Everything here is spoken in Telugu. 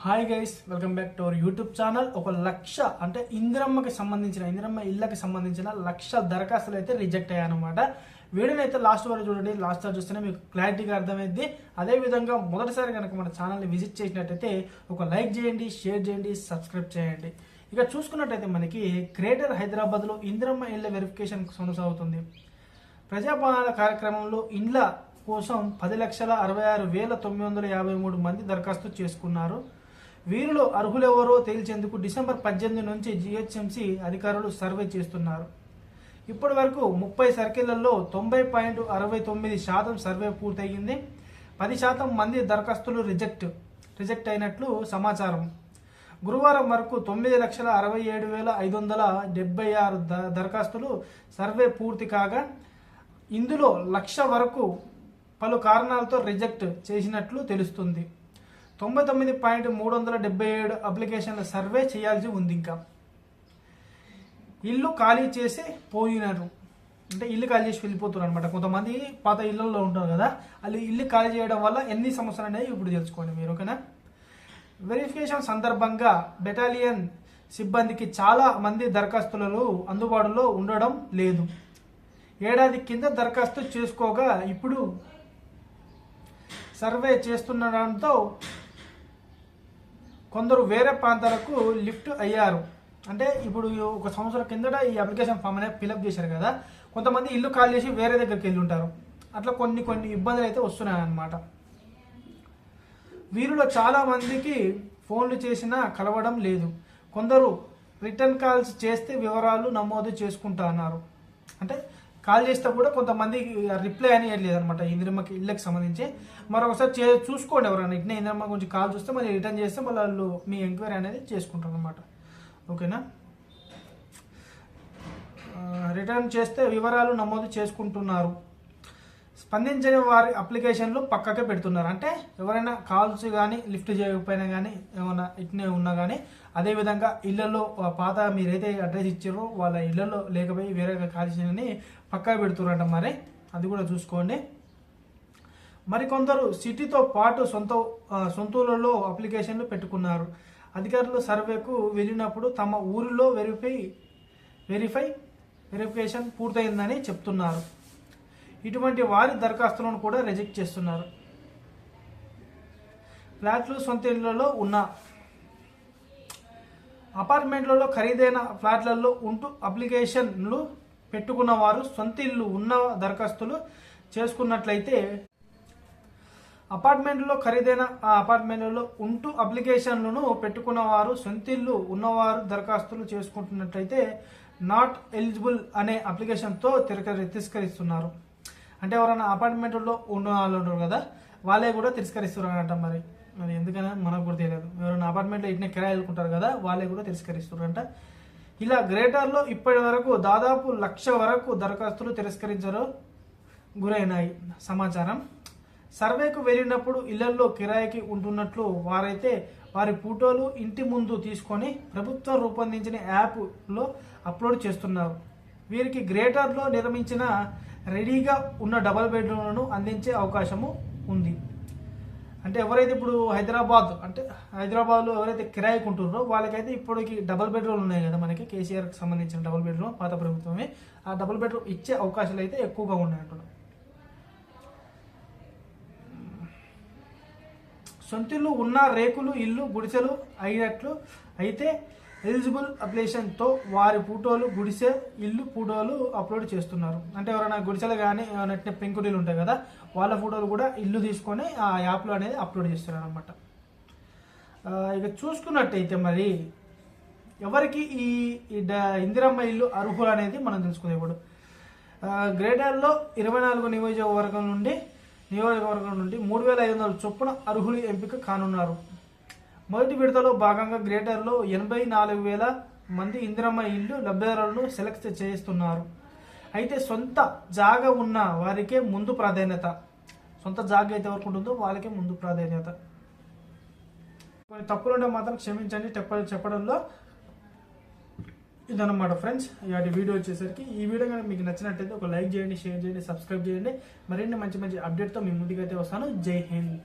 Hi guys, welcome back to our YouTube channel. ఒక లక్ష అంటే ఇందిరమ్మ ఇళ్ళకి సంబంధించిన లక్ష దరఖాస్తులు అయితే రిజెక్ట్ అయ్యాయన్నమాట. వీడియోని అయితే లాస్ట్ వరకు చూడండి. లాస్ట్ వరకు చూస్తేనే మీకు క్లారిటీగా అర్థమైంది. అదేవిధంగా మొదటిసారి కనుక మన ఛానల్ని విజిట్ చేసినట్టయితే ఒక లైక్ చేయండి, షేర్ చేయండి, సబ్స్క్రైబ్ చేయండి. ఇక చూసుకున్నట్టయితే మనకి గ్రేటర్ హైదరాబాద్లో ఇందిరమ్మ ఇళ్ళ వెరిఫికేషన్ కొనసాగుతుంది. ప్రజాపాలన కార్యక్రమంలో ఇండ్ల కోసం 10,66,953 మంది దరఖాస్తు చేసుకున్నారు. వీరిలో అర్హులెవరో తేల్చేందుకు డిసెంబర్ 18 నుంచి జిహెచ్ఎంసీ అధికారులు సర్వే చేస్తున్నారు. ఇప్పటి వరకు 30 సర్కిళ్లలో 90.69% సర్వే పూర్తయింది. 10% మంది దరఖాస్తులు రిజెక్ట్ అయినట్లు సమాచారం. గురువారం వరకు 9,67,576 దరఖాస్తులు సర్వే పూర్తి కాగా ఇందులో 1,00,000 వరకు పలు కారణాలతో రిజెక్ట్ చేసినట్లు తెలుస్తుంది. 99.377 అప్లికేషన్ల సర్వే చేయాల్సి ఉంది. ఇంకా ఇల్లు ఖాళీ చేసి పోయినారు అంటే ఇల్లు ఖాళీ చేసి వెళ్ళిపోతున్నారు అనమాట. కొంతమంది పాత ఇళ్లలో ఉంటారు కదా, వాళ్ళు ఇల్లు ఖాళీ చేయడం వల్ల ఎన్ని సమస్యలు అనేవి ఇప్పుడు తెలుసుకోండి మీరు, ఓకేనా. వెరిఫికేషన్ సందర్భంగా బెటాలియన్ సిబ్బందికి చాలా మంది దరఖాస్తులు అందుబాటులో ఉండడం లేదు. ఏడాది కింద దరఖాస్తు చేసుకోగా ఇప్పుడు సర్వే చేస్తుండడంతో కొందరు వేరే ప్రాంతాలకు లిఫ్ట్ అయ్యారు. అంటే ఇప్పుడు ఒక సంవత్సరం కిందట ఈ అప్లికేషన్ ఫామ్ అనేది ఫిలప్ చేశారు కదా, కొంతమంది ఇల్లు ఖాళీ చేసి వేరే దగ్గరికి వెళ్ళి ఉంటారు. అట్లా కొన్ని ఇబ్బందులు అయితే వస్తున్నాయి అన్నమాట. వీరిలో చాలా మందికి ఫోన్లు చేసినా కలవడం లేదు. కొందరు రిటర్న్ కాల్స్ చేస్తే వివరాలు నమోదు చేసుకుంటా అన్నారు. అంటే కాల్ చేస్తే కూడా కొంతమంది రిప్లై అని లేదనమాట ఇందిరమ్మకి ఇళ్ళకి సంబంధించి. మరొకసారి చూసుకోండి, ఎవరైనా ఇట్లా ఇందిరమ్మ గురించి కాల్ చూస్తే మళ్ళీ రిటర్న్ చేస్తే మళ్ళీ వాళ్ళు మీ ఎంక్వైరీ అనేది చేసుకుంటారు అనమాట, ఓకేనా. రిటర్న్ చేస్తే వివరాలు నమోదు చేసుకుంటున్నారు. స్పందించని వారి అప్లికేషన్లు పక్కకే పెడుతున్నారు. అంటే ఎవరైనా కాల్స్ కానీ లిఫ్ట్ చేయకపోయినా కానీ ఏమైనా ఇట్నే ఉన్నా కానీ, అదేవిధంగా ఇళ్లలో పాత మీరైతే అడ్రస్ ఇచ్చారో వాళ్ళ ఇళ్లలో లేకపోయి వేరే కాల్ చేయని పక్కా పెడుతున్నారంట. మరి అది కూడా చూసుకోండి. మరికొందరు సిటీతో పాటు సొంతూళ్ళలో అప్లికేషన్లు పెట్టుకున్నారు. అధికారులు సర్వేకు వెళ్ళినప్పుడు తమ ఊరిలో వెరిఫికేషన్ పూర్తయిందని చెప్తున్నారు. ఇటువంటి వారి దరఖాస్తులను కూడా రిజెక్ట్ చేస్తున్నారు. ఫ్లాట్లు సొంత ఇళ్లలో ఉన్న అపార్ట్మెంట్లలో ఖరీదైన ఫ్లాట్లలో ఉంటూ అప్లికేషన్లు పెట్టుకున్న వారు సొంత ఇల్లు ఉన్న దరఖాస్తులు చేసుకున్నట్లయితే అపార్ట్మెంట్లలో ఉంటూ అప్లికేషన్లను పెట్టుకున్న వారు సొంత ఇల్లు ఉన్నవారు దరఖాస్తులు చేసుకుంటున్నట్లయితే నాట్ ఎలిజిబుల్ అనే అప్లికేషన్తో తిరస్కరిస్తున్నారు. అంటే ఎవరైనా అపార్ట్మెంట్లో ఉన్న వాళ్ళు ఉంటారు కదా, వాళ్ళే కూడా తిరస్కరిస్తున్నారంట. మరి ఎందుకని మనకు కూడా తెలియదు. ఎవరైనా అపార్ట్మెంట్లో ఇట్నే కిరాయిలుకుంటారు కదా, వాళ్ళే కూడా తిరస్కరిస్తున్నారంట. ఇలా గ్రేటర్లో ఇప్పటి వరకు దాదాపు 1,00,000 వరకు దరఖాస్తులు తిరస్కరించడం గురైనాయి సమాచారం. సర్వేకు వెళ్ళినప్పుడు ఇళ్లలో కిరాయికి ఉంటున్నట్లు వారైతే వారి ఫోటోలు ఇంటి ముందు తీసుకొని ప్రభుత్వం రూపొందించిన యాప్లో అప్లోడ్ చేస్తున్నారు. వీరికి గ్రేటర్లో నిర్మించిన రెడీగా ఉన్న డబుల్ బెడ్రూమ్లను అందించే అవకాశము ఉంది. అంటే ఎవరైతే ఇప్పుడు హైదరాబాద్లో ఎవరైతే కిరాయికి ఉంటున్నారో వాళ్ళకైతే ఇప్పటికి డబుల్ బెడ్రూమ్లు ఉన్నాయి కదా, మనకి కేసీఆర్కి సంబంధించిన డబుల్ బెడ్రూమ్ పాత ప్రభుత్వమే, ఆ డబుల్ బెడ్రూమ్ ఇచ్చే అవకాశాలు అయితే ఎక్కువగా ఉన్నాయి అంటున్నారు. సొంతిల్లు ఉన్న రేకులు ఇల్లు గుడిసెలు అయినట్లు అయితే ఎలిజిబుల్ అప్లికేషన్తో వారి ఫోటోలు గుడిసె ఇల్లు ఫోటోలు అప్లోడ్ చేస్తున్నారు. అంటే ఎవరైనా గుడిసెలు కానీ ఏమైనా పెంకుటీలు ఉంటాయి కదా, వాళ్ళ ఫోటోలు కూడా ఇల్లు తీసుకొని ఆ యాప్లో అనేది అప్లోడ్ చేస్తున్నారు అనమాట. ఇక చూసుకున్నట్టయితే మరి ఎవరికి ఈ ఇందిరమ్మ ఇల్లు అర్హులు అనేది మనం తెలుసుకుందాం. ఇప్పుడు గ్రేటర్లో 24 నియోజకవర్గం నుండి 3,500 చొప్పున అర్హులు ఎంపిక కానున్నారు. మొదటి విడతలో భాగంగా గ్రేటర్లో 84,000 మంది ఇందిరమ్మ ఇల్లు లబ్ధిదారులను సెలెక్ట్ చేస్తున్నారు. అయితే సొంత జాగా ఉన్న వారికే ముందు ప్రాధాన్యత. సొంత జాగా అయితే ఎవరికి ఉంటుందో వాళ్ళకే ముందు ప్రాధాన్యత. కొన్ని తప్పులుంటే మాత్రం క్షమించండి చెప్పడంలో. ఇదన్నమాట ఫ్రెండ్స్ ఇలాంటి వీడియో వచ్చేసరికి. ఈ వీడియో కనుక మీకు నచ్చినట్టయితే ఒక లైక్ చేయండి, షేర్ చేయండి, సబ్స్క్రైబ్ చేయండి. మరిన్ని మంచి అప్డేట్తో మీ ముందుకైతే వస్తాను. జై హింద్.